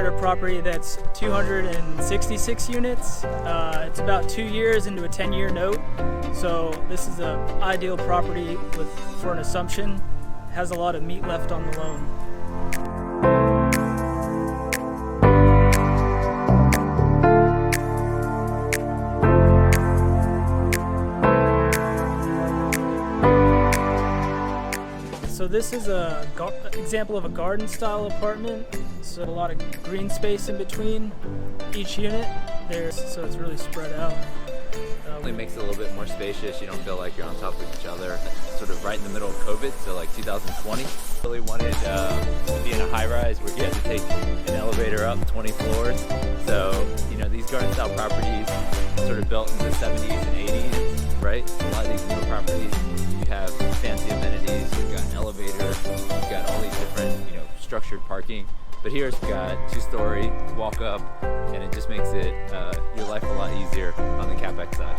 at a property that's 266 units. It's about 2 years into a 10-year note, so this is an ideal property for an assumption. It has a lot of meat left on the loan. So this is an example of a garden style apartment. So a lot of green space in between each unit there, so it's really spread out. It makes it a little bit more spacious. You don't feel like you're on top of each other. Sort of right in the middle of COVID, so like 2020. Really wanted to be in a high rise where you had to take an elevator up 20 floors. So, you know, these garden style properties sort of built in the 70s and 80s, right? A lot of these newer properties, you have fancy amenities, you've got an elevator, you've got all these different, you know, structured parking. But here it's got 2-story, walk up, and it just makes it your life a lot easier on the CapEx side.